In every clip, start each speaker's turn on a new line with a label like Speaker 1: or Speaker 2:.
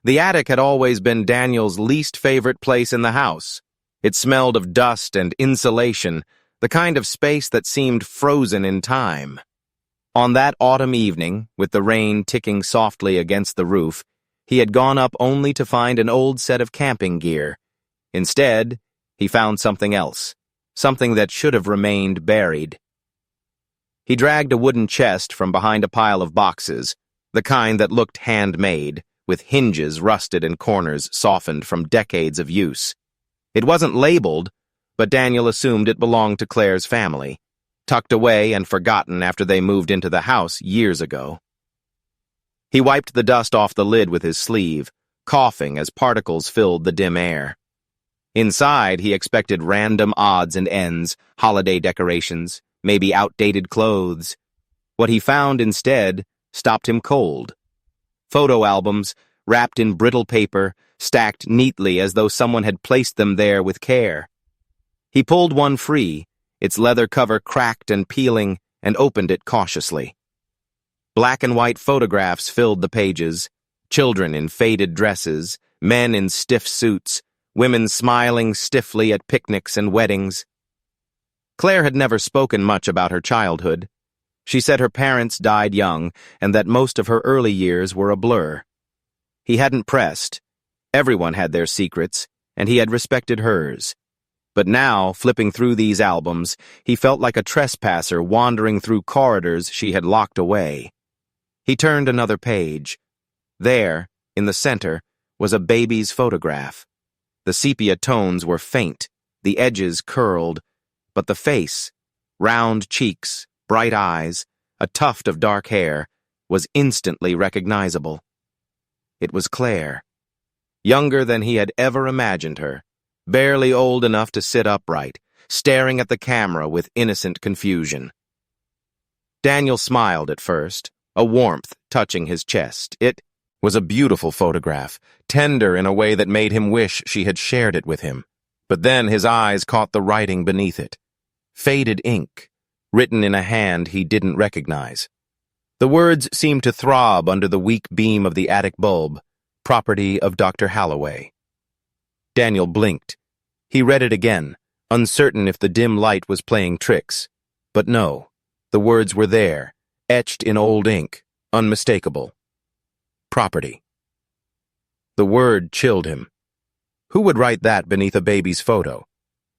Speaker 1: The attic had always been Daniel's least favorite place in the house. It smelled of dust and insulation, the kind of space that seemed frozen in time. On that autumn evening, with the rain ticking softly against the roof, he had gone up only to find an old set of camping gear. Instead, he found something else, something that should have remained buried. He dragged a wooden chest from behind a pile of boxes, the kind that looked handmade, with hinges rusted and corners softened from decades of use. It wasn't labeled, but Daniel assumed it belonged to Claire's family, tucked away and forgotten after they moved into the house years ago. He wiped the dust off the lid with his sleeve, coughing as particles filled the dim air. Inside, he expected random odds and ends, holiday decorations, maybe outdated clothes. What he found instead stopped him cold. Photo albums, wrapped in brittle paper, stacked neatly as though someone had placed them there with care. He pulled one free, its leather cover cracked and peeling, and opened it cautiously. Black and white photographs filled the pages, children in faded dresses, men in stiff suits, women smiling stiffly at picnics and weddings. Claire had never spoken much about her childhood. She said her parents died young and that most of her early years were a blur. He hadn't pressed. Everyone had their secrets, and he had respected hers. But now, flipping through these albums, he felt like a trespasser wandering through corridors she had locked away. He turned another page. There, in the center, was a baby's photograph. The sepia tones were faint, the edges curled, but the face, round cheeks, bright eyes, a tuft of dark hair, was instantly recognizable. It was Claire. Younger than he had ever imagined her, barely old enough to sit upright, staring at the camera with innocent confusion. Daniel smiled at first, a warmth touching his chest. It was a beautiful photograph, tender in a way that made him wish she had shared it with him. But then his eyes caught the writing beneath it. Faded ink, written in a hand he didn't recognize. The words seemed to throb under the weak beam of the attic bulb, property of Dr. Halloway. Daniel blinked. He read it again, uncertain if the dim light was playing tricks. But no, the words were there, etched in old ink, unmistakable. Property. The word chilled him. Who would write that beneath a baby's photo?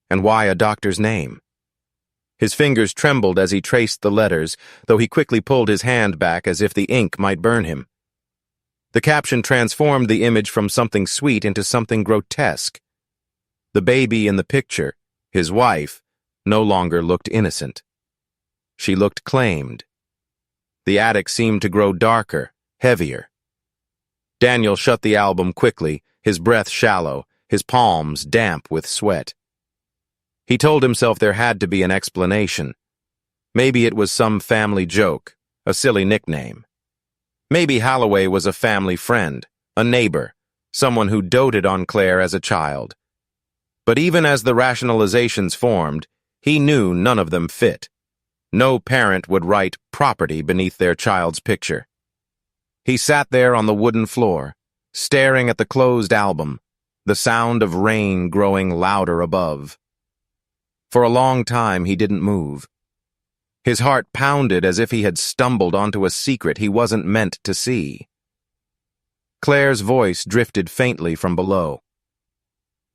Speaker 1: And why a doctor's name? His fingers trembled as he traced the letters, though he quickly pulled his hand back as if the ink might burn him. The caption transformed the image from something sweet into something grotesque. The baby in the picture, his wife, no longer looked innocent. She looked claimed. The attic seemed to grow darker, heavier. Daniel shut the album quickly, his breath shallow, his palms damp with sweat. He told himself there had to be an explanation. Maybe it was some family joke, a silly nickname. Maybe Halloway was a family friend, a neighbor, someone who doted on Claire as a child. But even as the rationalizations formed, he knew none of them fit. No parent would write property beneath their child's picture. He sat there on the wooden floor, staring at the closed album, the sound of rain growing louder above. For a long time he didn't move. His heart pounded as if he had stumbled onto a secret he wasn't meant to see. Claire's voice drifted faintly from below.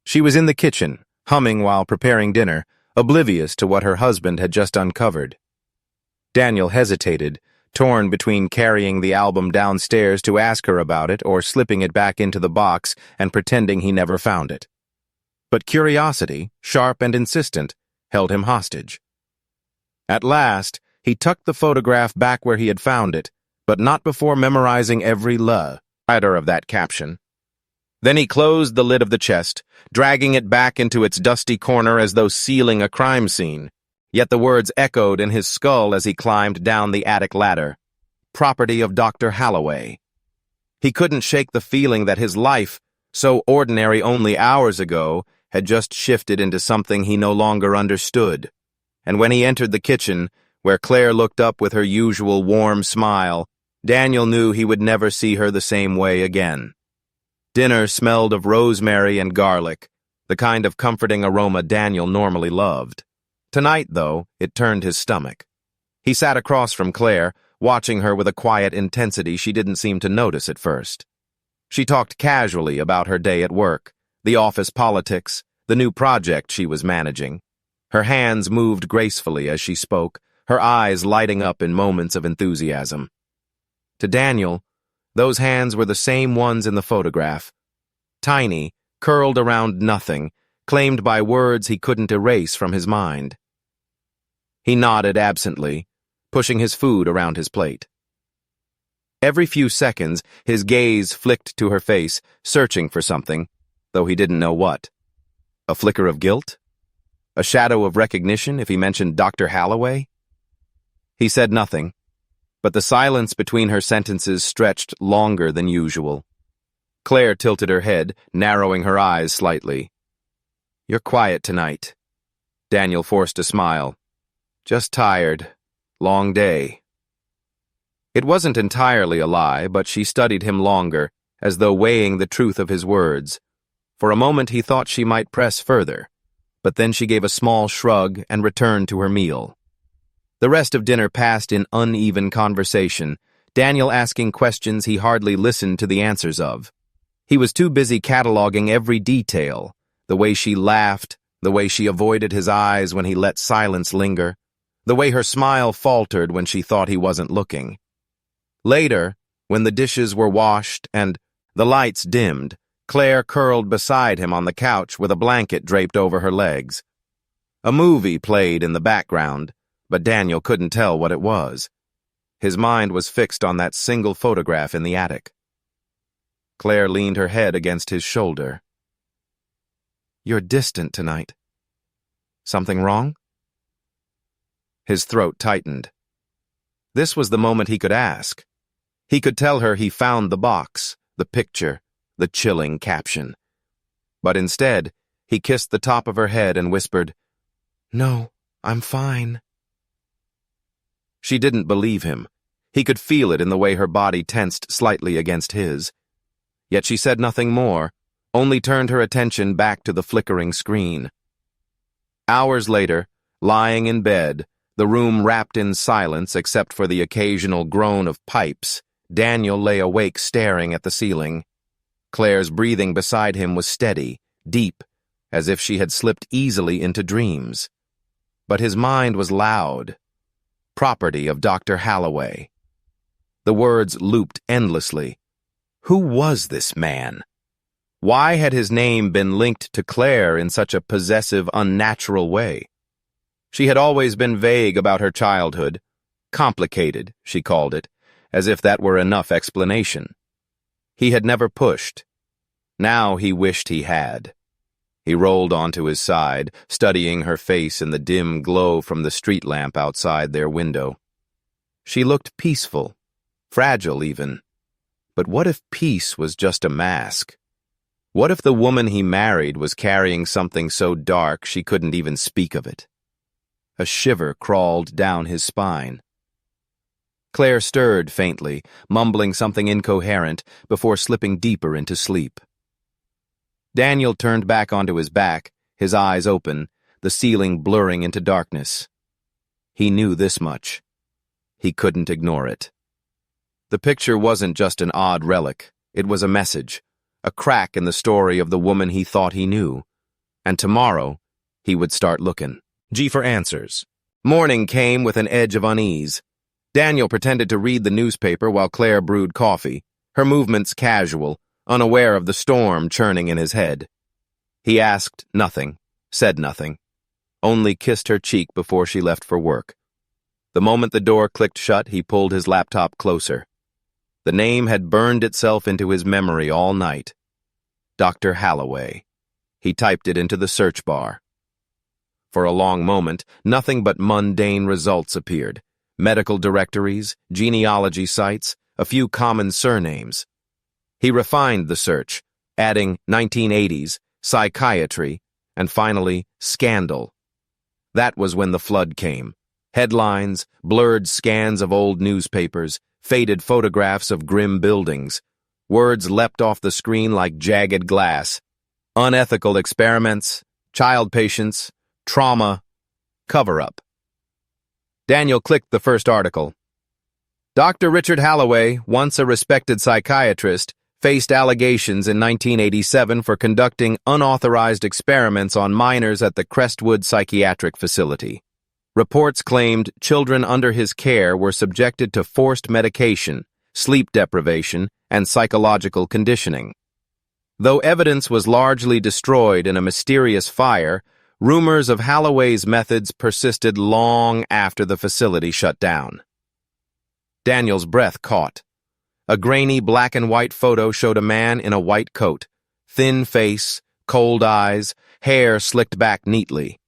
Speaker 1: She was in the kitchen, humming while preparing dinner, oblivious to what her husband had just uncovered. Daniel hesitated, torn between carrying the album downstairs to ask her about it or slipping it back into the box and pretending he never found it. But curiosity, sharp and insistent, held him hostage. At last, he tucked the photograph back where he had found it, but not before memorizing every letter of that caption. Then he closed the lid of the chest, dragging it back into its dusty corner as though sealing a crime scene. Yet the words echoed in his skull as he climbed down the attic ladder. Property of Dr. Halloway. He couldn't shake the feeling that his life, so ordinary only hours ago, had just shifted into something he no longer understood. And when he entered the kitchen, where Claire looked up with her usual warm smile, Daniel knew he would never see her the same way again. Dinner smelled of rosemary and garlic, the kind of comforting aroma Daniel normally loved. Tonight, though, it turned his stomach. He sat across from Claire, watching her with a quiet intensity she didn't seem to notice at first. She talked casually about her day at work, the office politics, the new project she was managing. Her hands moved gracefully as she spoke, her eyes lighting up in moments of enthusiasm. To Daniel, those hands were the same ones in the photograph. Tiny, curled around nothing, claimed by words he couldn't erase from his mind. He nodded absently, pushing his food around his plate. Every few seconds, his gaze flicked to her face, searching for something, though he didn't know what. A flicker of guilt? A shadow of recognition if he mentioned Dr. Halloway? He said nothing, but the silence between her sentences stretched longer than usual. Claire tilted her head, narrowing her eyes slightly. "You're quiet tonight." Daniel forced a smile. "Just tired. Long day." It wasn't entirely a lie, but she studied him longer, as though weighing the truth of his words. For a moment he thought she might press further, but then she gave a small shrug and returned to her meal. The rest of dinner passed in uneven conversation, Daniel asking questions he hardly listened to the answers of. He was too busy cataloging every detail, the way she laughed, the way she avoided his eyes when he let silence linger, the way her smile faltered when she thought he wasn't looking. Later, when the dishes were washed and the lights dimmed, Claire curled beside him on the couch with a blanket draped over her legs. A movie played in the background, but Daniel couldn't tell what it was. His mind was fixed on that single photograph in the attic. Claire leaned her head against his shoulder. "You're distant tonight. Something wrong?" His throat tightened. This was the moment he could ask. He could tell her he found the box, the picture, the chilling caption. But instead, he kissed the top of her head and whispered, "No, I'm fine." She didn't believe him. He could feel it in the way her body tensed slightly against his. Yet she said nothing more, only turned her attention back to the flickering screen. Hours later, lying in bed, the room wrapped in silence except for the occasional groan of pipes, Daniel lay awake staring at the ceiling. Claire's breathing beside him was steady, deep, as if she had slipped easily into dreams. But his mind was loud. Property of Dr. Halloway. The words looped endlessly. Who was this man? Why had his name been linked to Claire in such a possessive, unnatural way? She had always been vague about her childhood. Complicated, she called it, as if that were enough explanation. He had never pushed. Now he wished he had. He rolled onto his side, studying her face in the dim glow from the street lamp outside their window. She looked peaceful, fragile even. But what if peace was just a mask? What if the woman he married was carrying something so dark she couldn't even speak of it? A shiver crawled down his spine. Claire stirred faintly, mumbling something incoherent, before slipping deeper into sleep. Daniel turned back onto his back, his eyes open, the ceiling blurring into darkness. He knew this much. He couldn't ignore it. The picture wasn't just an odd relic. It was a message, a crack in the story of the woman he thought he knew. And tomorrow, he would start looking. G for answers. Morning came with an edge of unease. Daniel pretended to read the newspaper while Claire brewed coffee, her movements casual, unaware of the storm churning in his head. He asked nothing, said nothing, only kissed her cheek before she left for work. The moment the door clicked shut, he pulled his laptop closer. The name had burned itself into his memory all night. Dr. Halloway. He typed it into the search bar. For a long moment, nothing but mundane results appeared. Medical directories, genealogy sites, a few common surnames. He refined the search, adding 1980s, psychiatry, and finally, scandal. That was when the flood came. Headlines, blurred scans of old newspapers, faded photographs of grim buildings. Words leapt off the screen like jagged glass. Unethical experiments, child patients, trauma, cover-up. Daniel clicked the first article. Dr. Richard Halloway, once a respected psychiatrist, faced allegations in 1987 for conducting unauthorized experiments on minors at the Crestwood Psychiatric Facility. Reports claimed children under his care were subjected to forced medication, sleep deprivation, and psychological conditioning. Though evidence was largely destroyed in a mysterious fire, rumors of Halloway's methods persisted long after the facility shut down. Daniel's breath caught. A grainy black-and-white photo showed a man in a white coat, thin face, cold eyes, hair slicked back neatly.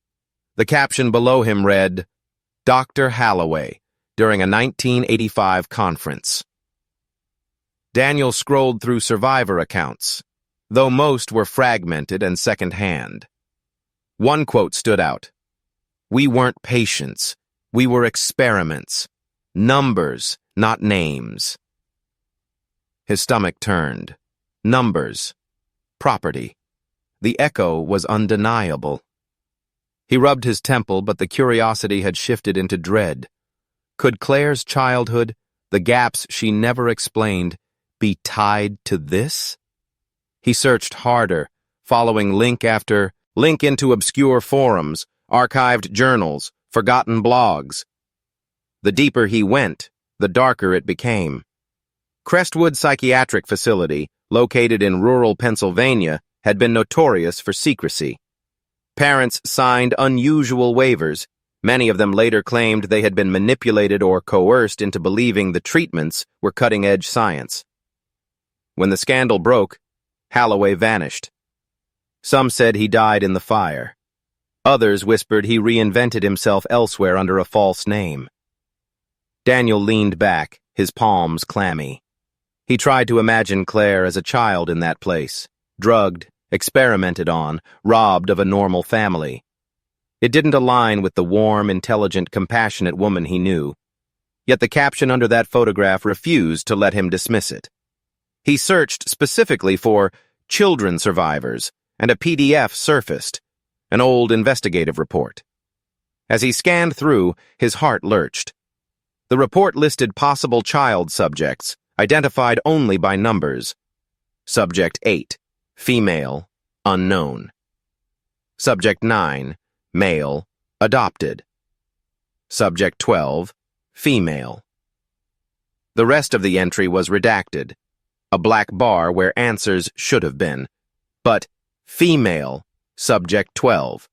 Speaker 1: The caption below him read, "Dr. Halloway, during a 1985 conference." Daniel scrolled through survivor accounts, though most were fragmented and second-hand. One quote stood out. "We weren't patients. We were experiments. Numbers, not names." His stomach turned. Numbers. Property. The echo was undeniable. He rubbed his temple, but the curiosity had shifted into dread. Could Claire's childhood, the gaps she never explained, be tied to this? He searched harder, following link after link into obscure forums, archived journals, forgotten blogs. The deeper he went, the darker it became. Crestwood Psychiatric Facility, located in rural Pennsylvania, had been notorious for secrecy. Parents signed unusual waivers. Many of them later claimed they had been manipulated or coerced into believing the treatments were cutting-edge science. When the scandal broke, Halloway vanished. Some said he died in the fire. Others whispered he reinvented himself elsewhere under a false name. Daniel leaned back, his palms clammy. He tried to imagine Claire as a child in that place, drugged, experimented on, robbed of a normal family. It didn't align with the warm, intelligent, compassionate woman he knew. Yet the caption under that photograph refused to let him dismiss it. He searched specifically for children survivors, and a PDF surfaced, an old investigative report. As he scanned through, his heart lurched. The report listed possible child subjects, identified only by numbers. Subject 8, female, unknown. Subject 9, male, adopted. Subject 12, female. The rest of the entry was redacted, a black bar where answers should have been, but female, subject 12.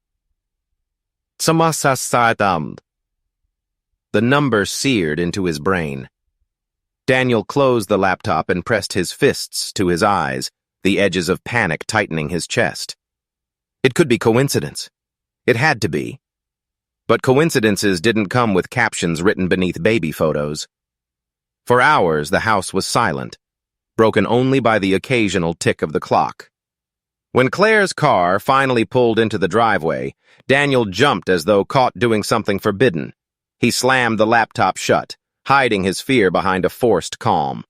Speaker 1: The number seared into his brain. Daniel closed the laptop and pressed his fists to his eyes, the edges of panic tightening his chest. It could be coincidence. It had to be. But coincidences didn't come with captions written beneath baby photos. For hours, the house was silent, broken only by the occasional tick of the clock. When Claire's car finally pulled into the driveway, Daniel jumped as though caught doing something forbidden. He slammed the laptop shut, hiding his fear behind a forced calm.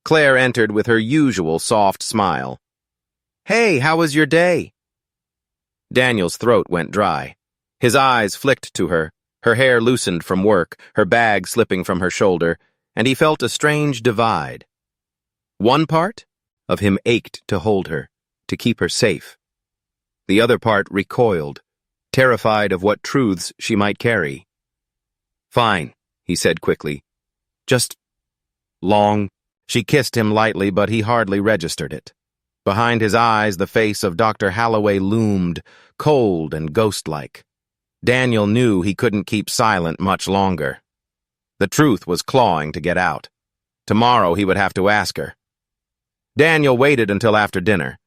Speaker 1: Claire entered with her usual soft smile. "Hey, how was your day?" Daniel's throat went dry. His eyes flicked to her, her hair loosened from work, her bag slipping from her shoulder, and he felt a strange divide. One part of him ached to hold her, to keep her safe. The other part recoiled, terrified of what truths she might carry. "Fine," he said quickly. "Just long." She kissed him lightly, but he hardly registered it. Behind his eyes, the face of Dr. Halloway loomed, cold and ghost-like. Daniel knew he couldn't keep silent much longer. The truth was clawing to get out. Tomorrow he would have to ask her. Daniel waited until after dinner.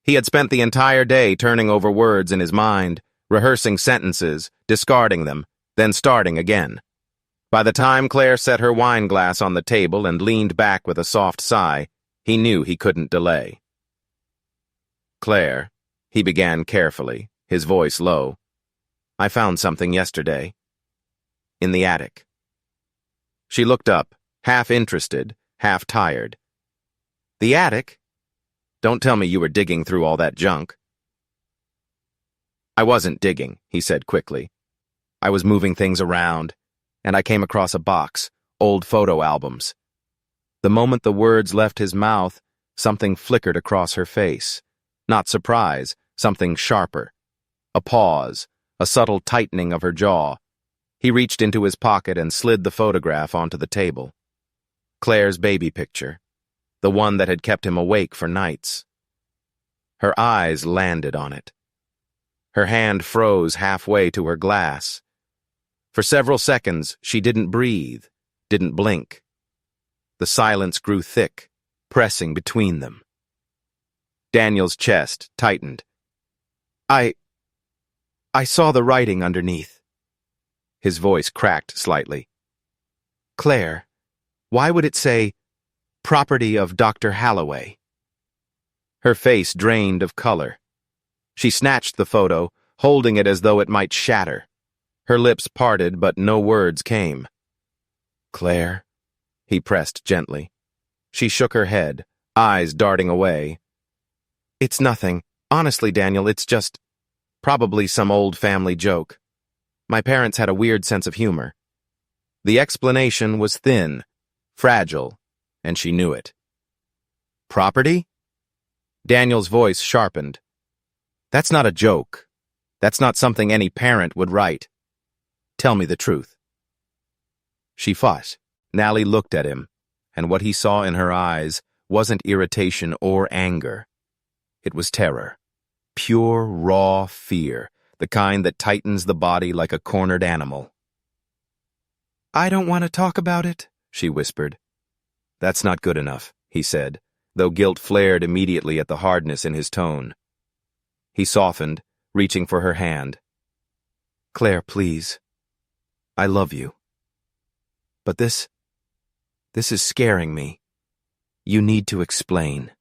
Speaker 1: He had spent the entire day turning over words in his mind, rehearsing sentences, discarding them, then starting again. By the time Claire set her wine glass on the table and leaned back with a soft sigh, he knew he couldn't delay. "Claire," he began carefully, his voice low, "I found something yesterday. In the attic." She looked up, half interested, half tired. The attic? Don't tell me you were digging through all that junk. I wasn't digging, he said quickly. I was moving things around, and I came across a box, old photo albums. The moment the words left his mouth, something flickered across her face. Not surprise, something sharper. A pause, a subtle tightening of her jaw. He reached into his pocket and slid the photograph onto the table. Claire's baby picture, the one that had kept him awake for nights. Her eyes landed on it. Her hand froze halfway to her glass. For several seconds, she didn't breathe, didn't blink. The silence grew thick, pressing between them. Daniel's chest tightened. I saw the writing underneath. His voice cracked slightly. Claire, why would it say, property of Dr. Halloway? Her face drained of color. She snatched the photo, holding it as though it might shatter. Her lips parted, but no words came. Claire, he pressed gently. She shook her head, eyes darting away. It's nothing. Honestly, Daniel, it's just probably some old family joke. My parents had a weird sense of humor. The explanation was thin, fragile, and she knew it. Property? Daniel's voice sharpened. That's not a joke. That's not something any parent would write. Tell me the truth. She fought. Nally looked at him, and what he saw in her eyes wasn't irritation or anger. It was terror. Pure, raw fear, the kind that tightens the body like a cornered animal. I don't want to talk about it, she whispered. That's not good enough, he said, though guilt flared immediately at the hardness in his tone. He softened, reaching for her hand. Claire, please. I love you. But this is scaring me. You need to explain.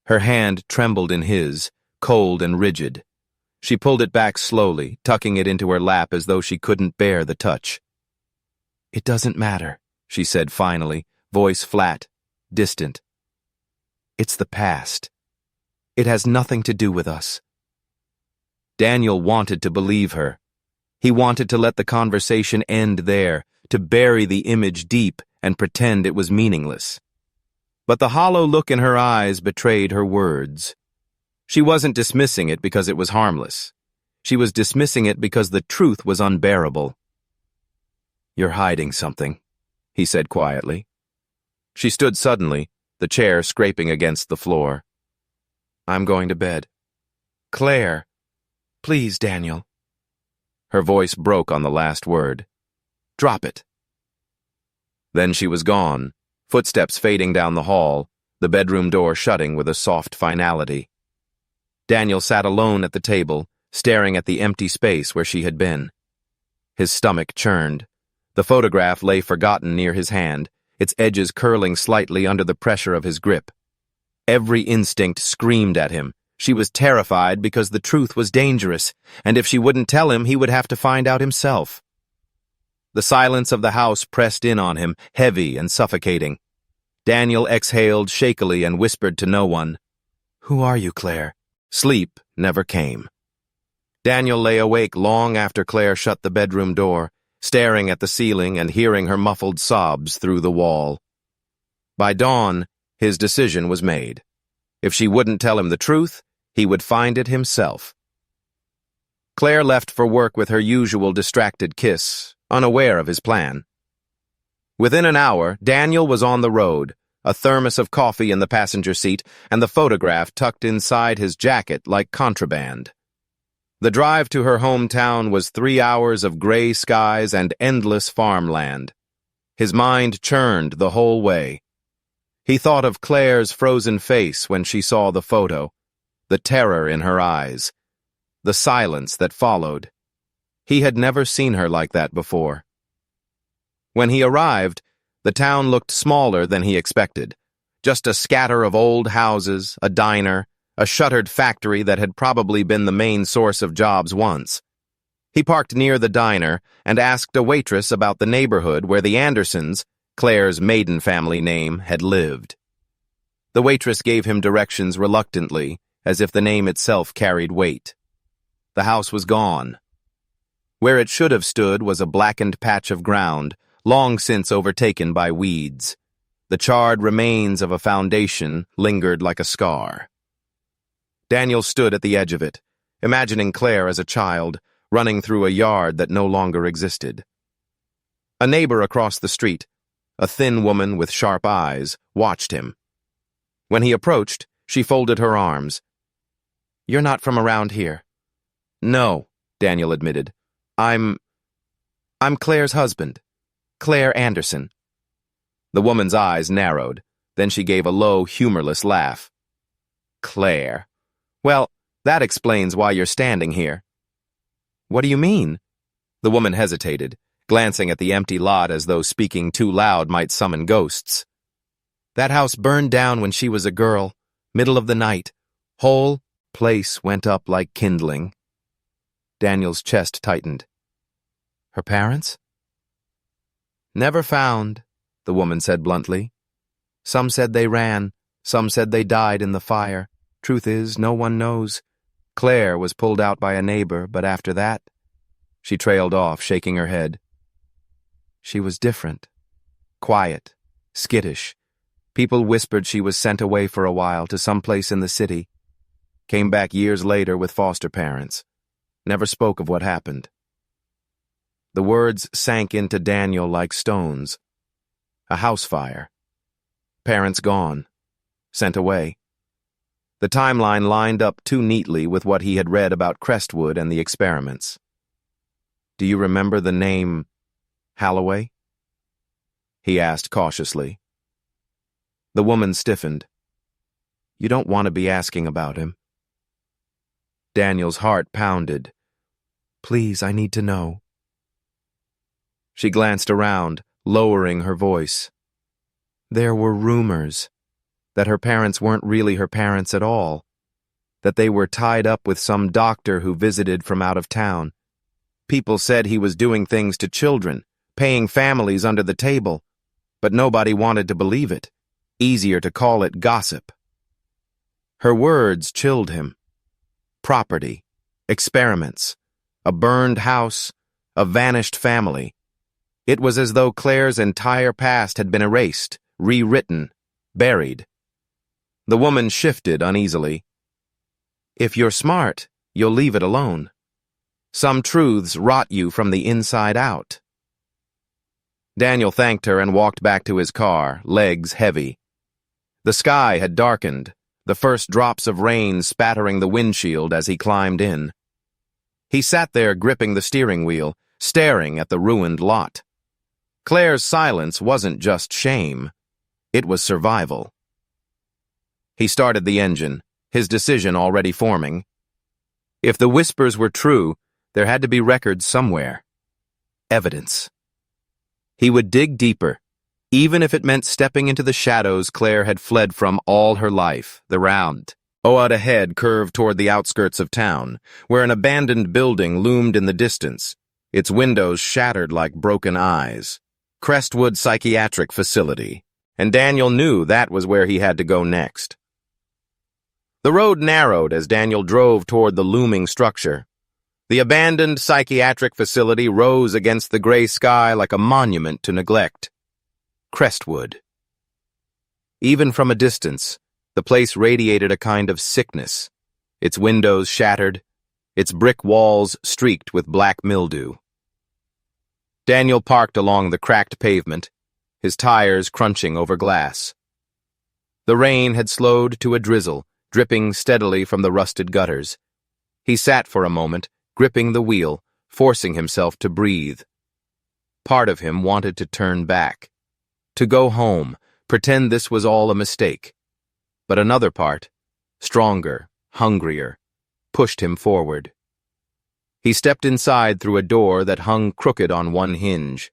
Speaker 1: Her hand trembled in his, cold and rigid. She pulled it back slowly, tucking it into her lap as though she couldn't bear the touch. It doesn't matter, she said finally, voice flat, distant. It's the past. It has nothing to do with us. Daniel wanted to believe her. He wanted to let the conversation end there, to bury the image deep and pretend it was meaningless. But the hollow look in her eyes betrayed her words. She wasn't dismissing it because it was harmless. She was dismissing it because the truth was unbearable. You're hiding something, he said quietly. She stood suddenly, the chair scraping against the floor. I'm going to bed. Claire. Please, Daniel. Her voice broke on the last word. Drop it. Then she was gone, footsteps fading down the hall, the bedroom door shutting with a soft finality. Daniel sat alone at the table, staring at the empty space where she had been. His stomach churned. The photograph lay forgotten near his hand, its edges curling slightly under the pressure of his grip. Every instinct screamed at him. She was terrified because the truth was dangerous, and if she wouldn't tell him, he would have to find out himself. The silence of the house pressed in on him, heavy and suffocating. Daniel exhaled shakily and whispered to no one. Who are you, Claire? Sleep never came. Daniel lay awake long after Claire shut the bedroom door, staring at the ceiling and hearing her muffled sobs through the wall. By dawn, his decision was made. If she wouldn't tell him the truth, he would find it himself. Claire left for work with her usual distracted kiss, unaware of his plan. Within an hour, Daniel was on the road, a thermos of coffee in the passenger seat, and the photograph tucked inside his jacket like contraband. The drive to her hometown was 3 hours of gray skies and endless farmland. His mind churned the whole way. He thought of Claire's frozen face when she saw the photo, the terror in her eyes, the silence that followed. He had never seen her like that before. When he arrived, the town looked smaller than he expected, just a scatter of old houses, a diner, a shuttered factory that had probably been the main source of jobs once. He parked near the diner and asked a waitress about the neighborhood where the Andersons, Claire's maiden family name, had lived. The waitress gave him directions reluctantly, as if the name itself carried weight. The house was gone. Where it should have stood was a blackened patch of ground, long since overtaken by weeds. The charred remains of a foundation lingered like a scar. Daniel stood at the edge of it, imagining Claire as a child, running through a yard that no longer existed. A neighbor across the street, a thin woman with sharp eyes, watched him. When he approached, she folded her arms. "You're not from around here." "No," Daniel admitted. I'm Claire's husband, Claire Anderson." The woman's eyes narrowed. Then she gave a low, humorless laugh. "Claire. Well, that explains why you're standing here." "What do you mean?" The woman hesitated, glancing at the empty lot as though speaking too loud might summon ghosts. "That house burned down when she was a girl, middle of the night. Whole place went up like kindling." Daniel's chest tightened. "Her parents?" "Never found," the woman said bluntly. "Some said they ran, some said they died in the fire. Truth is, no one knows. Claire was pulled out by a neighbor, but after that..." She trailed off, shaking her head. "She was different. Quiet, skittish. People whispered she was sent away for a while to some place in the city. Came back years later with foster parents. Never spoke of what happened." The words sank into Daniel like stones. A house fire. Parents gone. Sent away. The timeline lined up too neatly with what he had read about Crestwood and the experiments. "Do you remember the name Halloway?" he asked cautiously. The woman stiffened. "You don't want to be asking about him." Daniel's heart pounded. "Please, I need to know." She glanced around, lowering her voice. There were rumors that her parents weren't really her parents at all, that they were tied up with some doctor who visited from out of town. People said he was doing things to children, paying families under the table, but nobody wanted to believe it. Easier to call it gossip. Her words chilled him. Property, experiments, a burned house, a vanished family. It was as though Claire's entire past had been erased, rewritten, buried. The woman shifted uneasily. "If you're smart, you'll leave it alone. Some truths rot you from the inside out." Daniel thanked her and walked back to his car, legs heavy. The sky had darkened, the first drops of rain spattering the windshield as he climbed in. He sat there gripping the steering wheel, staring at the ruined lot. Claire's silence wasn't just shame. It was survival. He started the engine, his decision already forming. If the whispers were true, there had to be records somewhere. Evidence. He would dig deeper, even if it meant stepping into the shadows Claire had fled from all her life, the round. Out ahead curved toward the outskirts of town, where an abandoned building loomed in the distance, its windows shattered like broken eyes. Crestwood Psychiatric Facility, and Daniel knew that was where he had to go next. The road narrowed as Daniel drove toward the looming structure. The abandoned psychiatric facility rose against the gray sky like a monument to neglect. Crestwood. Even from a distance, the place radiated a kind of sickness, its windows shattered, its brick walls streaked with black mildew. Daniel parked along the cracked pavement, his tires crunching over glass. The rain had slowed to a drizzle, dripping steadily from the rusted gutters. He sat for a moment, gripping the wheel, forcing himself to breathe. Part of him wanted to turn back, to go home, pretend this was all a mistake. But another part, stronger, hungrier, pushed him forward. He stepped inside through a door that hung crooked on one hinge.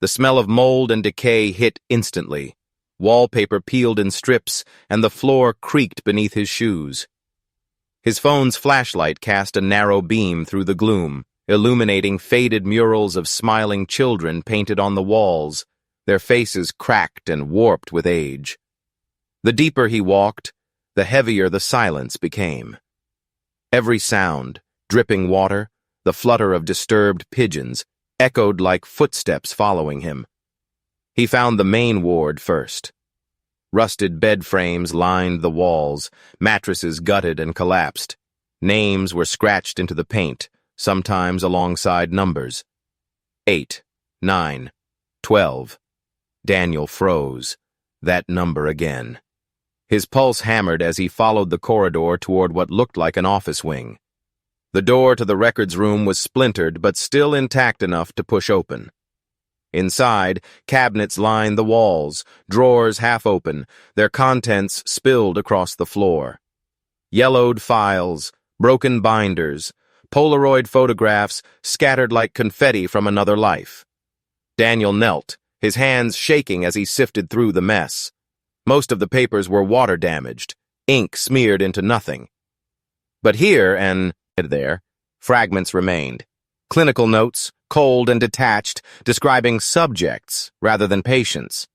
Speaker 1: The smell of mold and decay hit instantly. Wallpaper peeled in strips, and the floor creaked beneath his shoes. His phone's flashlight cast a narrow beam through the gloom, illuminating faded murals of smiling children painted on the walls, their faces cracked and warped with age. The deeper he walked, the heavier the silence became. Every sound, dripping water, the flutter of disturbed pigeons, echoed like footsteps following him. He found the main ward first. Rusted bed frames lined the walls, mattresses gutted and collapsed. Names were scratched into the paint, sometimes alongside numbers. 8, 9, 12. Daniel froze. That number again. His pulse hammered as he followed the corridor toward what looked like an office wing. The door to the records room was splintered but still intact enough to push open. Inside, cabinets lined the walls, drawers half open, their contents spilled across the floor. Yellowed files, broken binders, Polaroid photographs scattered like confetti from another life. Daniel knelt, his hands shaking as he sifted through the mess. Most of the papers were water-damaged, ink smeared into nothing. But here and there, fragments remained. Clinical notes, cold and detached, describing subjects rather than patients.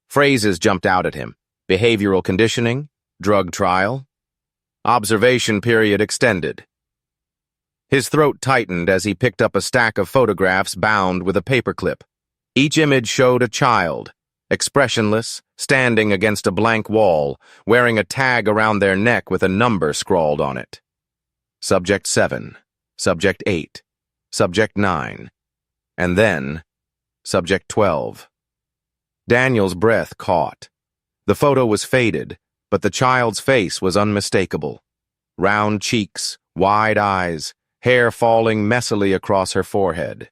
Speaker 1: Phrases jumped out at him. Behavioral conditioning, drug trial, observation period extended. His throat tightened as he picked up a stack of photographs bound with a paperclip. Each image showed a child, expressionless, standing against a blank wall, wearing a tag around their neck with a number scrawled on it. Subject 7, Subject 8, Subject 9, and then Subject 12. Daniel's breath caught. The photo was faded, but the child's face was unmistakable. Round cheeks, wide eyes, hair falling messily across her forehead.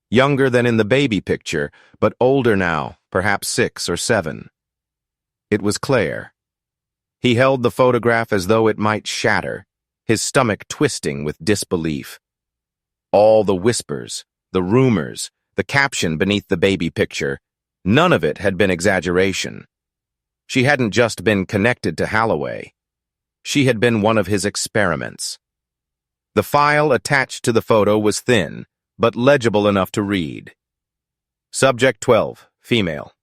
Speaker 1: Younger than in the baby picture, but older now, perhaps 6 or 7. It was Claire. He held the photograph as though it might shatter, his stomach twisting with disbelief. All the whispers, the rumors, the caption beneath the baby picture, none of it had been exaggeration. She hadn't just been connected to Halloway. She had been one of his experiments. The file attached to the photo was thin, but legible enough to read. Subject 12, female.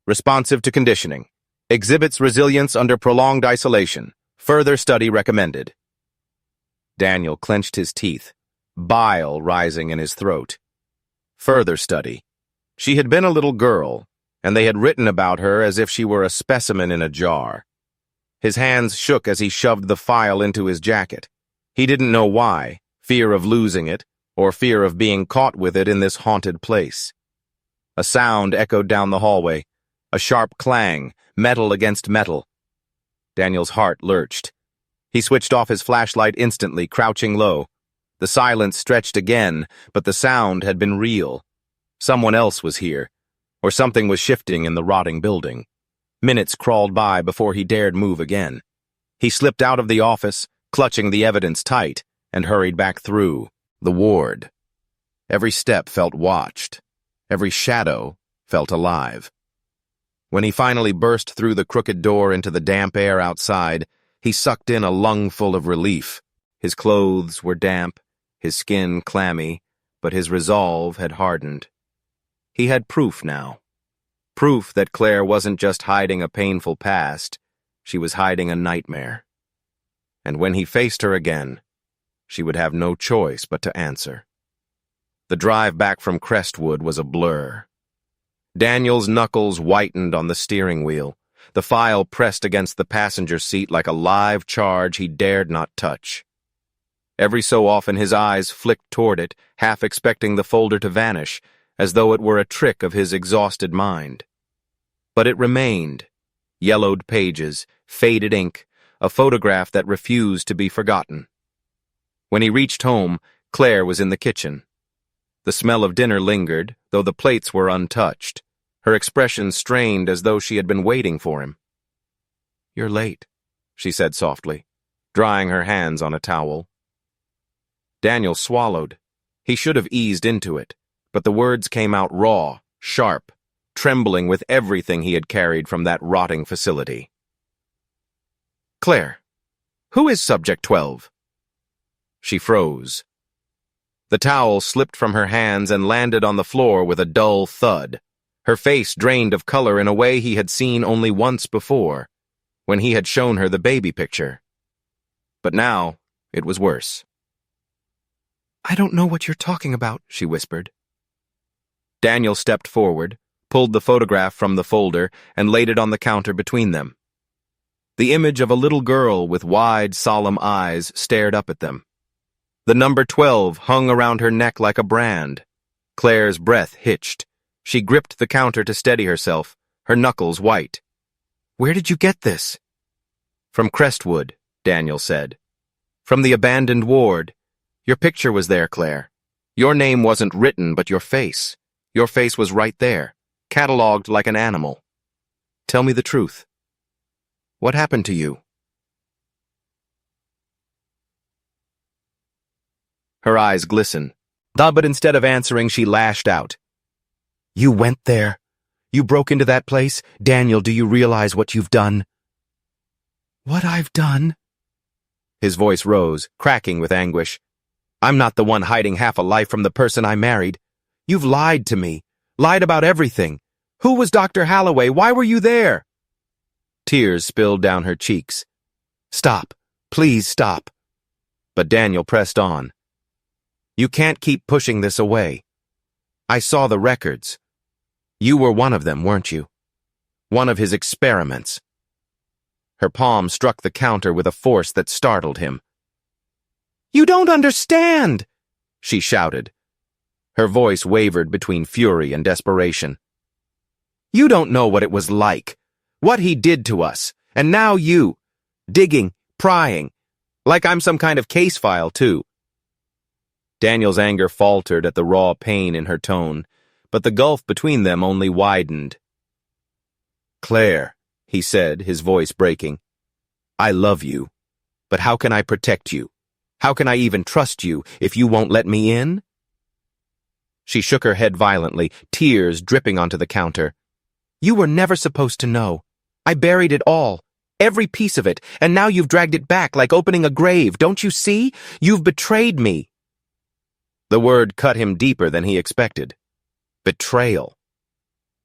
Speaker 1: Responsive to conditioning. Exhibits resilience under prolonged isolation. Further study recommended. Daniel clenched his teeth, bile rising in his throat. Further study. She had been a little girl, and they had written about her as if she were a specimen in a jar. His hands shook as he shoved the file into his jacket. He didn't know why, fear of losing it, or fear of being caught with it in this haunted place. A sound echoed down the hallway, a sharp clang, metal against metal. Daniel's heart lurched. He switched off his flashlight instantly, crouching low. The silence stretched again, but the sound had been real. Someone else was here, or something was shifting in the rotting building. Minutes crawled by before he dared move again. He slipped out of the office, clutching the evidence tight, and hurried back through the ward. Every step felt watched. Every shadow felt alive. When he finally burst through the crooked door into the damp air outside, he sucked in a lungful of relief. His clothes were damp, his skin clammy, but his resolve had hardened. He had proof now. Proof that Claire wasn't just hiding a painful past, she was hiding a nightmare. And when he faced her again, she would have no choice but to answer. The drive back from Crestwood was a blur. Daniel's knuckles whitened on the steering wheel. The file pressed against the passenger seat like a live charge he dared not touch. Every so often his eyes flicked toward it, half expecting the folder to vanish, as though it were a trick of his exhausted mind. But it remained. Yellowed pages, faded ink, a photograph that refused to be forgotten. When he reached home, Claire was in the kitchen. The smell of dinner lingered, though the plates were untouched. Her expression strained as though she had been waiting for him. "You're late," she said softly, drying her hands on a towel. Daniel swallowed. He should have eased into it, but the words came out raw, sharp, trembling with everything he had carried from that rotting facility. "Claire, who is Subject 12? She froze. The towel slipped from her hands and landed on the floor with a dull thud. Her face drained of color in a way he had seen only once before, when he had shown her the baby picture. But now, it was worse. "I don't know what you're talking about," she whispered. Daniel stepped forward, pulled the photograph from the folder, and laid it on the counter between them. The image of a little girl with wide, solemn eyes stared up at them. The number 12 hung around her neck like a brand. Claire's breath hitched. She gripped the counter to steady herself, her knuckles white. "Where did you get this?" "From Crestwood," Daniel said. "From the abandoned ward. Your picture was there, Claire. Your name wasn't written, but your face. Your face was right there, catalogued like an animal. Tell me the truth. What happened to you?" Her eyes glistened. But instead of answering, she lashed out. "You went there? You broke into that place? Daniel, do you realize what you've done?" "What I've done?" His voice rose, cracking with anguish. "I'm not the one hiding half a life from the person I married. You've lied to me, lied about everything. Who was Dr. Halloway? Why were you there?" Tears spilled down her cheeks. "Stop. Please stop." But Daniel pressed on. "You can't keep pushing this away. I saw the records. You were one of them, weren't you? One of his experiments." Her palm struck the counter with a force that startled him. "You don't understand!" she shouted. Her voice wavered between fury and desperation. "You don't know what it was like, what he did to us, and now you, digging, prying, like I'm some kind of case file, too." Daniel's anger faltered at the raw pain in her tone, but the gulf between them only widened. "Claire," he said, his voice breaking, "I love you, but how can I protect you? How can I even trust you if you won't let me in?" She shook her head violently, tears dripping onto the counter. "You were never supposed to know. I buried it all, every piece of it, and now you've dragged it back like opening a grave. Don't you see? You've betrayed me." The word cut him deeper than he expected. Betrayal.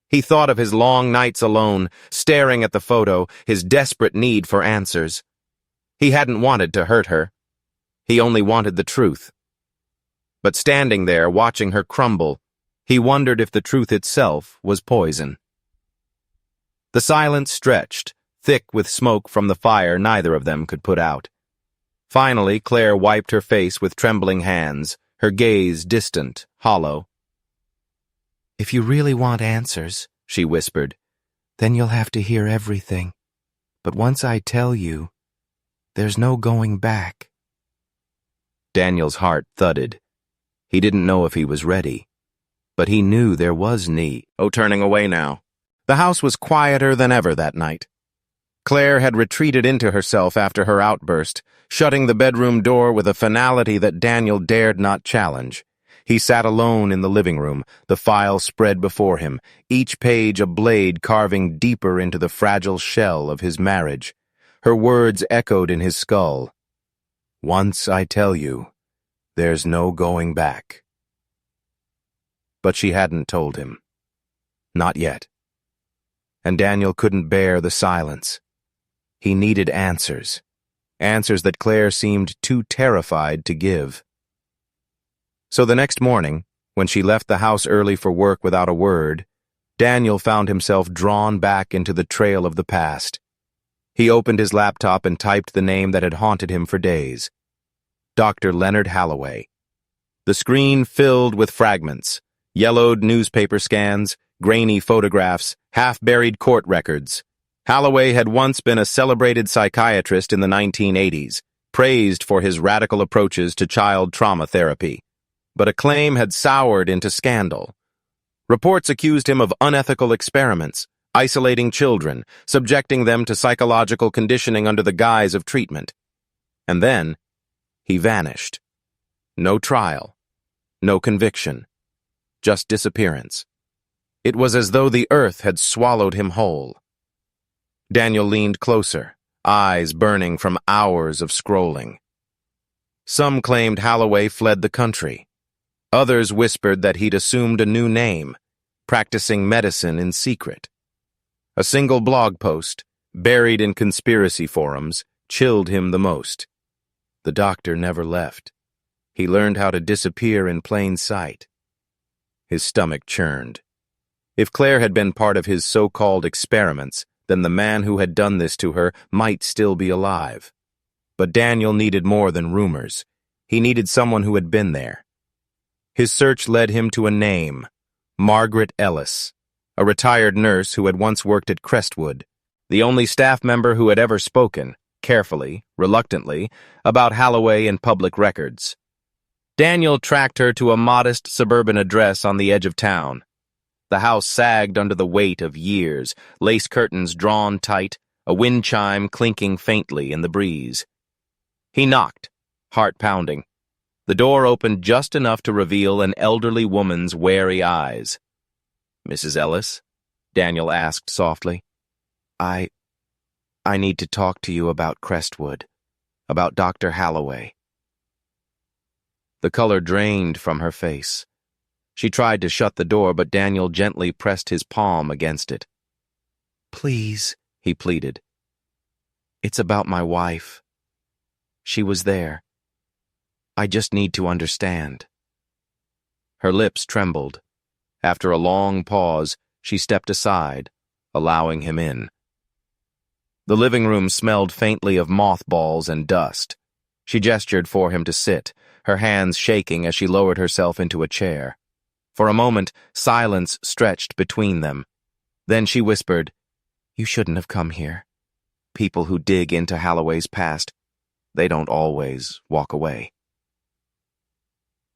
Speaker 1: He thought of his long nights alone, staring at the photo, his desperate need for answers. He hadn't wanted to hurt her. He only wanted the truth. But standing there, watching her crumble, he wondered if the truth itself was poison. The silence stretched, thick with smoke from the fire neither of them could put out. Finally, Claire wiped her face with trembling hands, her gaze distant, hollow. "If you really want answers," she whispered, "then you'll have to hear everything. But once I tell you, there's no going back." Daniel's heart thudded. He didn't know if he was ready, but he knew there was need. Turning away now. The house was quieter than ever that night. Claire had retreated into herself after her outburst, shutting the bedroom door with a finality that Daniel dared not challenge. He sat alone in the living room, the file spread before him, each page a blade carving deeper into the fragile shell of his marriage. Her words echoed in his skull. "Once I tell you, there's no going back." But she hadn't told him. Not yet. And Daniel couldn't bear the silence. He needed answers. Answers that Claire seemed too terrified to give. So the next morning, when she left the house early for work without a word, Daniel found himself drawn back into the trail of the past. He opened his laptop and typed the name that had haunted him for days. Dr. Leonard Halloway. The screen filled with fragments, yellowed newspaper scans, grainy photographs, half-buried court records. Halloway had once been a celebrated psychiatrist in the 1980s, praised for his radical approaches to child trauma therapy. But acclaim had soured into scandal. Reports accused him of unethical experiments, isolating children, subjecting them to psychological conditioning under the guise of treatment. And then, he vanished. No trial, no conviction, just disappearance. It was as though the earth had swallowed him whole. Daniel leaned closer, eyes burning from hours of scrolling. Some claimed Halloway fled the country. Others whispered that he'd assumed a new name, practicing medicine in secret. A single blog post, buried in conspiracy forums, chilled him the most. The doctor never left. He learned how to disappear in plain sight. His stomach churned. If Claire had been part of his so-called experiments, then the man who had done this to her might still be alive. But Daniel needed more than rumors. He needed someone who had been there. His search led him to a name, Margaret Ellis, a retired nurse who had once worked at Crestwood, the only staff member who had ever spoken, carefully, reluctantly, about Halloway in public records. Daniel tracked her to a modest suburban address on the edge of town. The house sagged under the weight of years, lace curtains drawn tight, a wind chime clinking faintly in the breeze. He knocked, heart pounding. The door opened just enough to reveal an elderly woman's wary eyes. "Mrs. Ellis?" Daniel asked softly. I need to talk to you about Crestwood, about Dr. Halloway." The color drained from her face. She tried to shut the door, but Daniel gently pressed his palm against it. "Please," he pleaded. "It's about my wife. She was there. I just need to understand." Her lips trembled. After a long pause, she stepped aside, allowing him in. The living room smelled faintly of mothballs and dust. She gestured for him to sit, her hands shaking as she lowered herself into a chair. For a moment, silence stretched between them. Then she whispered, "You shouldn't have come here. People who dig into Halloway's past, they don't always walk away."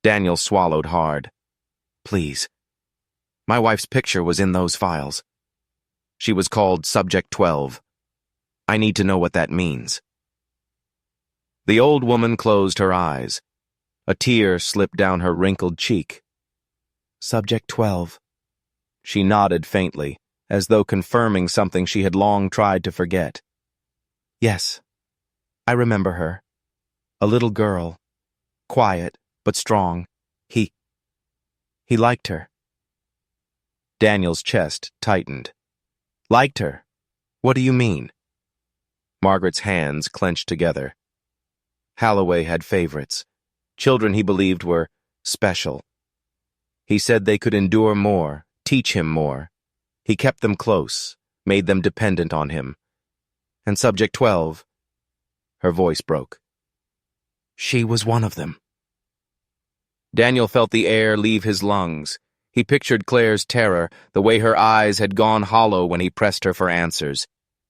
Speaker 1: Daniel swallowed hard. "Please. My wife's picture was in those files. She was called Subject 12. I need to know what that means." The old woman closed her eyes. A tear slipped down her wrinkled cheek. "Subject 12. She nodded faintly, as though confirming something she had long tried to forget. "Yes, I remember her. A little girl. Quiet, but strong. He liked her." Daniel's chest tightened. "Liked her? What do you mean?" Margaret's hands clenched together. Halloway had favorites, children he believed were special. He said they could endure more, teach him more. He kept them close, made them dependent on him. And Subject 12, her voice broke. She was one of them. Daniel felt the air leave his lungs. He pictured Claire's terror, the way her eyes had gone hollow when he pressed her for answers.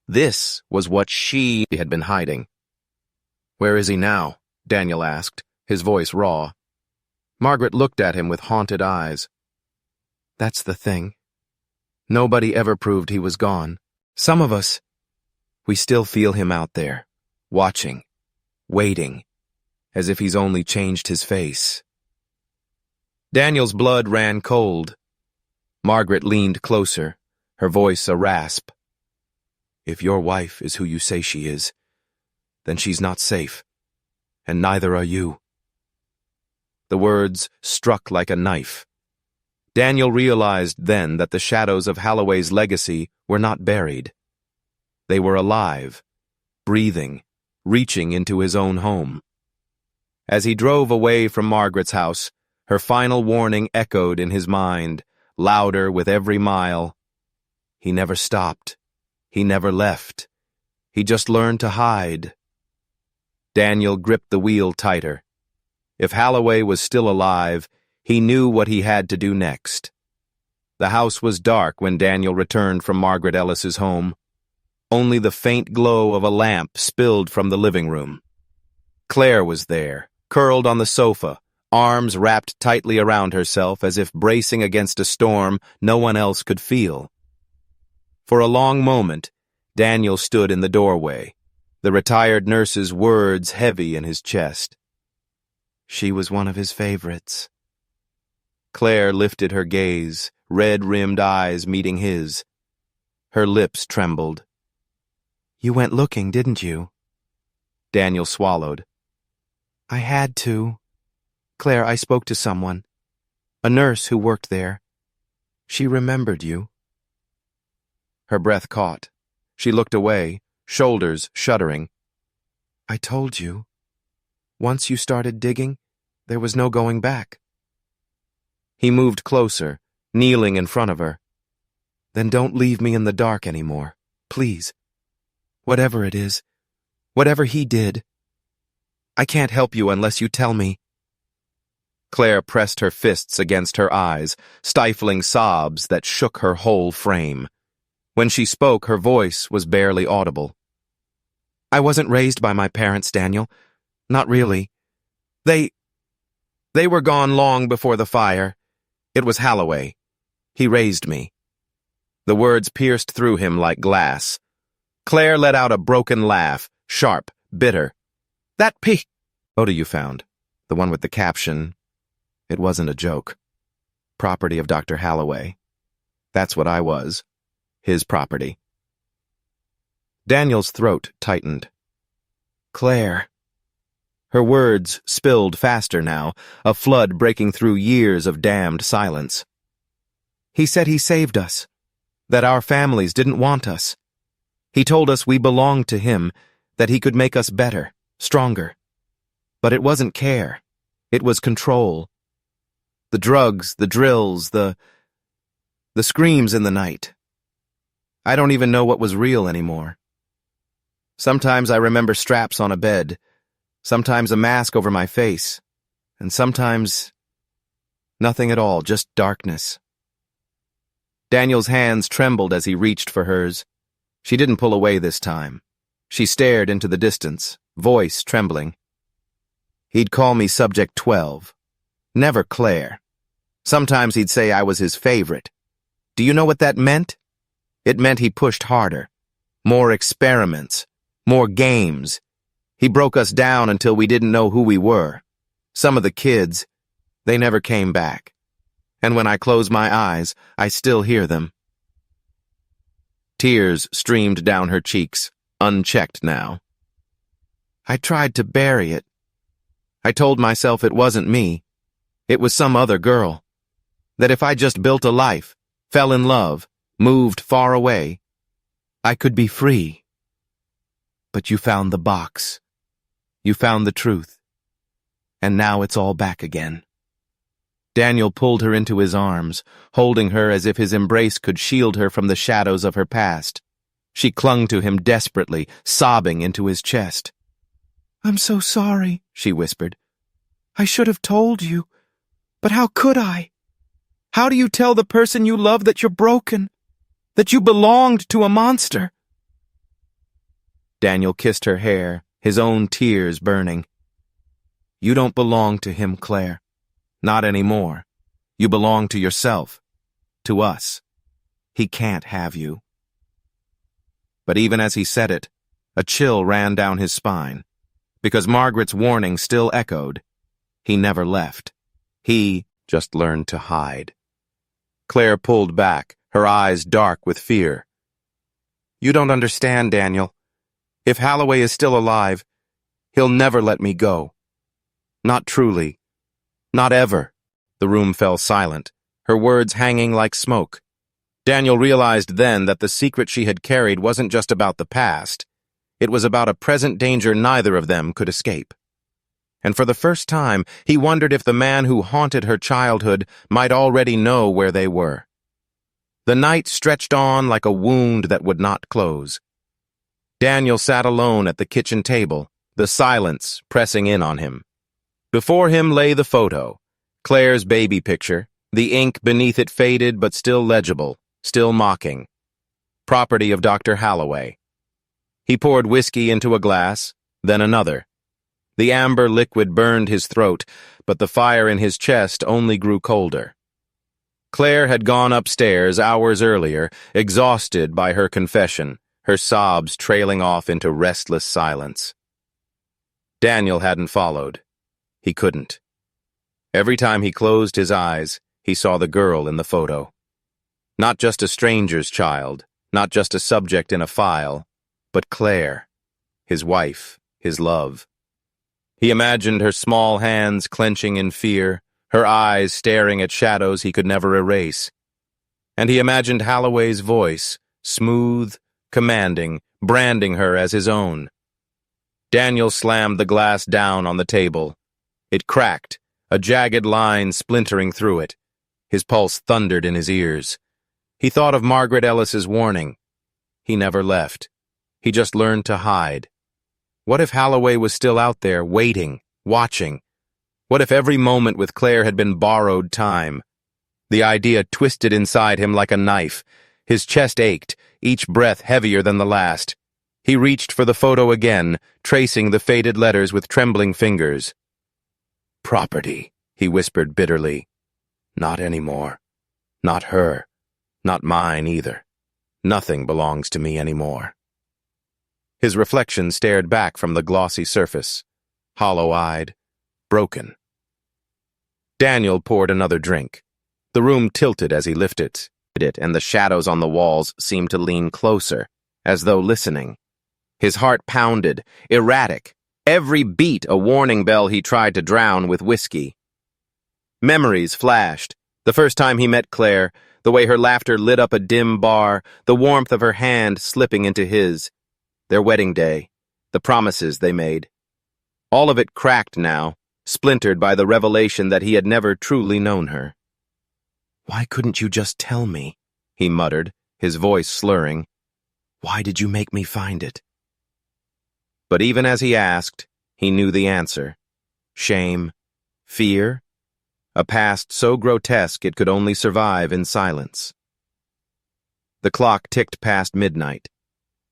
Speaker 1: This was what she had been hiding. "Where is he now?" Daniel asked, his voice raw. Margaret looked at him with haunted eyes. "That's the thing. Nobody ever proved he was gone. Some of us, we still feel him out there, watching, waiting, as if he's only changed his face." Daniel's blood ran cold. Margaret leaned closer, her voice a rasp. "If your wife is who you say she is, then she's not safe, and neither are you." The words struck like a knife. Daniel realized then that the shadows of Halloway's legacy were not buried. They were alive, breathing, reaching into his own home. As he drove away from Margaret's house, her final warning echoed in his mind, louder with every mile. He never stopped. He never left. He just learned to hide. Daniel gripped the wheel tighter. If Halloway was still alive, he knew what he had to do next. The house was dark when Daniel returned from Margaret Ellis's home. Only the faint glow of a lamp spilled from the living room. Claire was there, curled on the sofa, arms wrapped tightly around herself as if bracing against a storm no one else could feel. For a long moment, Daniel stood in the doorway, the retired nurse's words heavy in his chest. She was one of his favorites. Claire lifted her gaze, red-rimmed eyes meeting his. Her lips trembled. "You went looking, didn't you?" Daniel swallowed. "I had to. Claire, I spoke to someone. A nurse who worked there. She remembered you." Her breath caught. She looked away, shoulders shuddering. "I told you. Once you started digging, there was no going back." He moved closer, kneeling in front of her. "Then don't leave me in the dark anymore, please. Whatever it is, whatever he did, I can't help you unless you tell me." Claire pressed her fists against her eyes, stifling sobs that shook her whole frame. When she spoke, her voice was barely audible. "I wasn't raised by my parents, Daniel. Not really. They were gone long before the fire. It was Halloway. He raised me." The words pierced through him like glass. Claire let out a broken laugh, sharp, bitter. "That photo you found, the one with the caption, it wasn't a joke. Property of Dr. Halloway. That's what I was. His property." Daniel's throat tightened. "Claire." Her words spilled faster now, a flood breaking through years of damned silence. "He said he saved us, that our families didn't want us. He told us we belonged to him, that he could make us better, stronger. But it wasn't care. It was control. The drugs, the drills, the screams in the night. I don't even know what was real anymore. Sometimes I remember straps on a bed, sometimes a mask over my face, and sometimes nothing at all, just darkness." Daniel's hands trembled as he reached for hers. She didn't pull away this time. She stared into the distance, voice trembling. "He'd call me Subject 12. Never Claire. Sometimes he'd say I was his favorite. Do you know what that meant? It meant he pushed harder. More experiments. More games. He broke us down until we didn't know who we were. Some of the kids, they never came back. And when I close my eyes, I still hear them." Tears streamed down her cheeks, unchecked now. "I tried to bury it. I told myself it wasn't me. It was some other girl. That if I just built a life, fell in love, moved far away, I could be free. But you found the box. You found the truth. And now it's all back again." Daniel pulled her into his arms, holding her as if his embrace could shield her from the shadows of her past. She clung to him desperately, sobbing into his chest. "I'm so sorry," she whispered. "I should have told you. But how could I? How do you tell the person you love that you're broken? That you belonged to a monster?" Daniel kissed her hair, his own tears burning. "You don't belong to him, Claire. Not anymore. You belong to yourself. To us. He can't have you." But even as he said it, a chill ran down his spine, because Margaret's warning still echoed. He never left. He just learned to hide. Claire pulled back, her eyes dark with fear. "You don't understand, Daniel. If Halloway is still alive, he'll never let me go. Not truly. Not ever." The room fell silent, her words hanging like smoke. Daniel realized then that the secret she had carried wasn't just about the past. It was about a present danger neither of them could escape. And for the first time, he wondered if the man who haunted her childhood might already know where they were. The night stretched on like a wound that would not close. Daniel sat alone at the kitchen table, the silence pressing in on him. Before him lay the photo, Claire's baby picture, the ink beneath it faded but still legible, still mocking. Property of Dr. Halloway. He poured whiskey into a glass, then another. The amber liquid burned his throat, but the fire in his chest only grew colder. Claire had gone upstairs hours earlier, exhausted by her confession, her sobs trailing off into restless silence. Daniel hadn't followed. He couldn't. Every time he closed his eyes, he saw the girl in the photo. Not just a stranger's child, not just a subject in a file, but Claire, his wife, his love. He imagined her small hands clenching in fear, her eyes staring at shadows he could never erase. And he imagined Halloway's voice, smooth, commanding, branding her as his own. Daniel slammed the glass down on the table. It cracked, a jagged line splintering through it. His pulse thundered in his ears. He thought of Margaret Ellis's warning. He never left. He just learned to hide. What if Halloway was still out there, waiting, watching? What if every moment with Claire had been borrowed time? The idea twisted inside him like a knife. His chest ached, each breath heavier than the last. He reached for the photo again, tracing the faded letters with trembling fingers. "Property," he whispered bitterly. "Not anymore. Not her. Not mine either. Nothing belongs to me anymore." His reflection stared back from the glossy surface, hollow-eyed, broken. Daniel poured another drink. The room tilted as he lifted it, and the shadows on the walls seemed to lean closer, as though listening. His heart pounded, erratic, every beat a warning bell he tried to drown with whiskey. Memories flashed. The first time he met Claire, the way her laughter lit up a dim bar, the warmth of her hand slipping into his. Their wedding day, the promises they made. All of it cracked now, splintered by the revelation that he had never truly known her. "Why couldn't you just tell me?" he muttered, his voice slurring. "Why did you make me find it?" But even as he asked, he knew the answer. Shame. Fear. A past so grotesque it could only survive in silence. The clock ticked past midnight.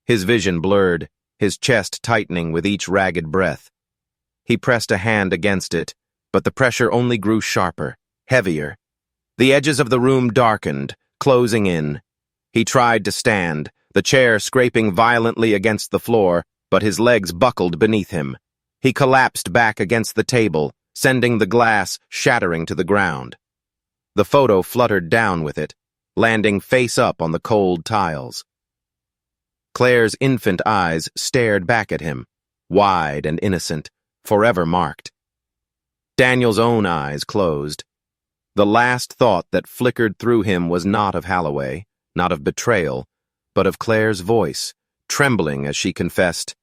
Speaker 1: His vision blurred, his chest tightening with each ragged breath. He pressed a hand against it, but the pressure only grew sharper, heavier. The edges of the room darkened, closing in. He tried to stand, the chair scraping violently against the floor, but his legs buckled beneath him. He collapsed back against the table, sending the glass shattering to the ground. The photo fluttered down with it, landing face up on the cold tiles. Claire's infant eyes stared back at him, wide and innocent, forever marked. Daniel's own eyes closed. The last thought that flickered through him was not of Halloway, not of betrayal, but of Claire's voice, trembling as she confessed,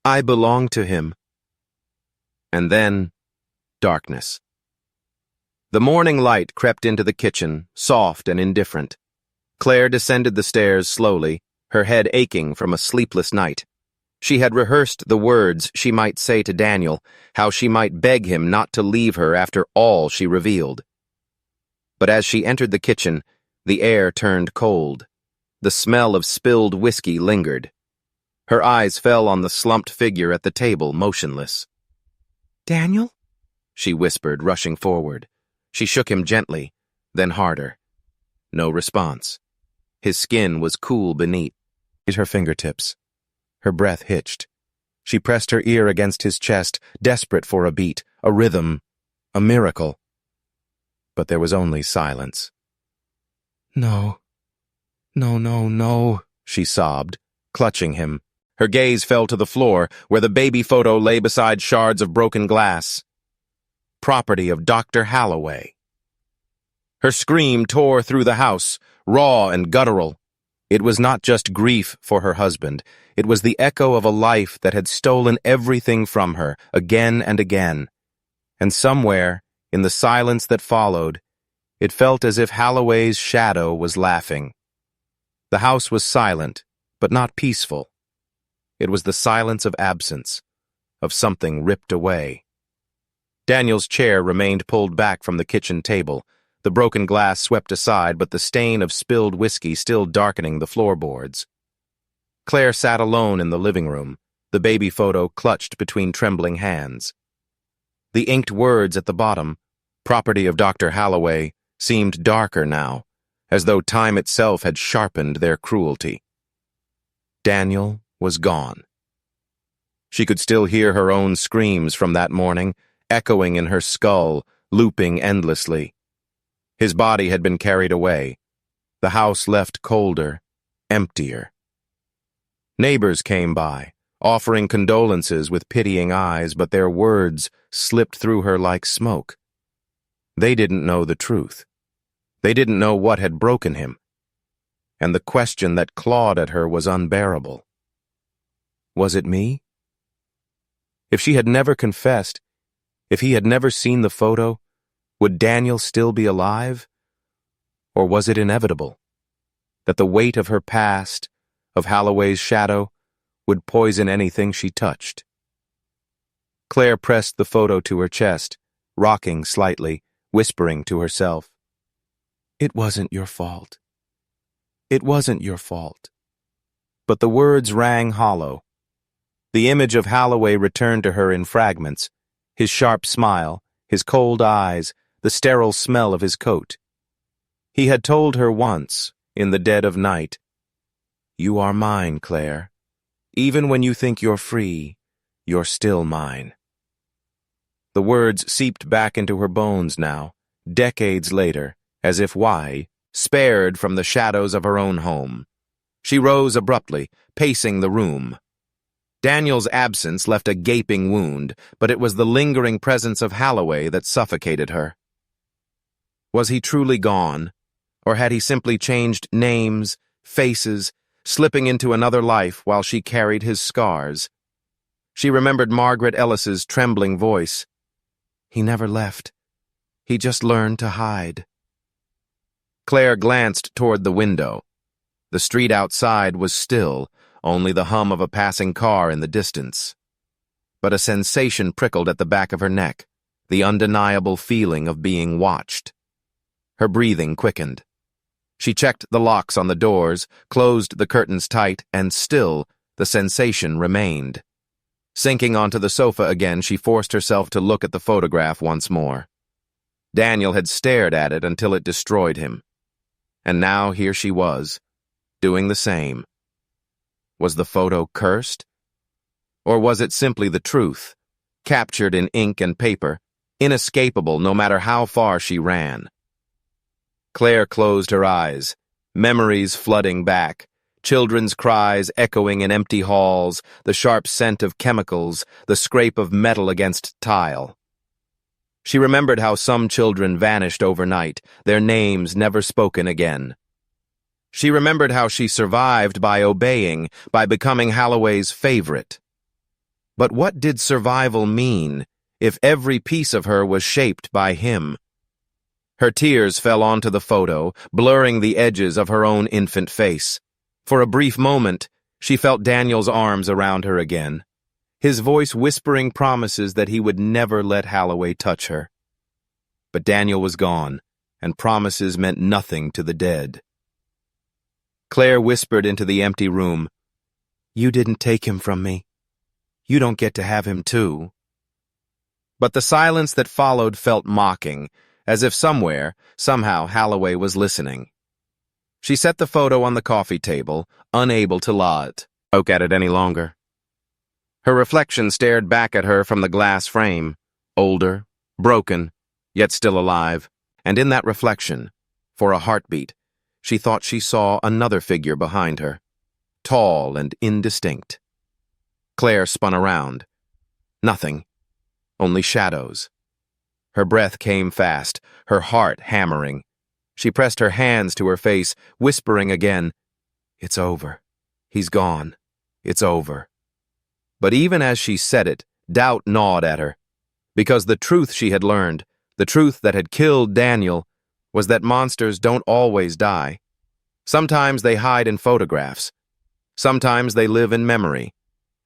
Speaker 1: "I belong to him." And then, darkness. The morning light crept into the kitchen, soft and indifferent. Claire descended the stairs slowly, her head aching from a sleepless night. She had rehearsed the words she might say to Daniel, how she might beg him not to leave her after all she revealed. But as she entered the kitchen, the air turned cold. The smell of spilled whiskey lingered. Her eyes fell on the slumped figure at the table, motionless. "Daniel?" she whispered, rushing forward. She shook him gently, then harder. No response. His skin was cool beneath her fingertips. Her breath hitched. She pressed her ear against his chest, desperate for a beat, a rhythm, a miracle. But there was only silence. "No, no," she sobbed, clutching him. Her gaze fell to the floor, where the baby photo lay beside shards of broken glass. Property of Dr. Halloway. Her scream tore through the house, raw and guttural. It was not just grief for her husband. It was the echo of a life that had stolen everything from her, again and again. And somewhere, in the silence that followed, it felt as if Halloway's shadow was laughing. The house was silent, but not peaceful. It was the silence of absence, of something ripped away. Daniel's chair remained pulled back from the kitchen table, the broken glass swept aside, but the stain of spilled whiskey still darkening the floorboards. Claire sat alone in the living room, the baby photo clutched between trembling hands. The inked words at the bottom, "Property of Dr. Halloway," seemed darker now, as though time itself had sharpened their cruelty. Daniel was gone. She could still hear her own screams from that morning, echoing in her skull, looping endlessly. His body had been carried away. The house left colder, emptier. Neighbors came by, offering condolences with pitying eyes, but their words slipped through her like smoke. They didn't know the truth. They didn't know what had broken him. and the question that clawed at her was unbearable. Was it me? If she had never confessed, if he had never seen the photo, would Daniel still be alive? Or was it inevitable that the weight of her past, of Halloway's shadow, would poison anything she touched? Claire pressed the photo to her chest, rocking slightly, whispering to herself, "It wasn't your fault. It wasn't your fault." But the words rang hollow. The image of Halloway returned to her in fragments, his sharp smile, his cold eyes, the sterile smell of his coat. He had told her once, in the dead of night, "You are mine, Claire. Even when you think you're free, you're still mine." The words seeped back into her bones now, decades later, as if spared from the shadows of her own home. She rose abruptly, pacing the room. Daniel's absence left a gaping wound, but it was the lingering presence of Halloway that suffocated her. Was he truly gone, or had he simply changed names, faces, slipping into another life while she carried his scars? She remembered Margaret Ellis's trembling voice. "He never left. He just learned to hide." Claire glanced toward the window. The street outside was still, only the hum of a passing car in the distance. But a sensation prickled at the back of her neck, the undeniable feeling of being watched. Her breathing quickened. She checked the locks on the doors, closed the curtains tight, and still the sensation remained. Sinking onto the sofa again, she forced herself to look at the photograph once more. Daniel had stared at it until it destroyed him. And now here she was, doing the same. Was the photo cursed? Or was it simply the truth, captured in ink and paper, inescapable no matter how far she ran? Claire closed her eyes, memories flooding back, children's cries echoing in empty halls, the sharp scent of chemicals, the scrape of metal against tile. She remembered how some children vanished overnight, their names never spoken again. She remembered how she survived by obeying, by becoming Halloway's favorite. But what did survival mean if every piece of her was shaped by him? Her tears fell onto the photo, blurring the edges of her own infant face. For a brief moment, she felt Daniel's arms around her again, his voice whispering promises that he would never let Halloway touch her. But Daniel was gone, and promises meant nothing to the dead. Claire whispered into the empty room, "You didn't take him from me. You don't get to have him too." But the silence that followed felt mocking, as if somewhere, somehow, Halloway was listening. She set the photo on the coffee table, unable to look at it any longer. Her reflection stared back at her from the glass frame, older, broken, yet still alive, and in that reflection, for a heartbeat, she thought she saw another figure behind her, tall and indistinct. Claire spun around. Nothing, only shadows. Her breath came fast, her heart hammering. She pressed her hands to her face, whispering again, "It's over. He's gone. It's over." But even as she said it, doubt gnawed at her, because the truth she had learned, the truth that had killed Daniel, was that monsters don't always die. Sometimes they hide in photographs. Sometimes they live in memory.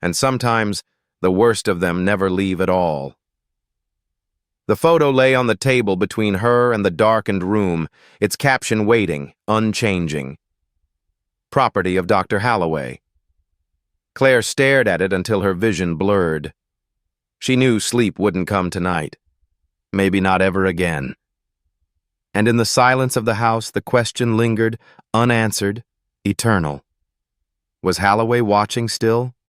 Speaker 1: And sometimes the worst of them never leave at all. The photo lay on the table between her and the darkened room, its caption waiting, unchanging. Property of Dr. Halloway. Claire stared at it until her vision blurred. She knew sleep wouldn't come tonight. Maybe not ever again. And in the silence of the house, the question lingered, unanswered, eternal. Was Halloway watching still?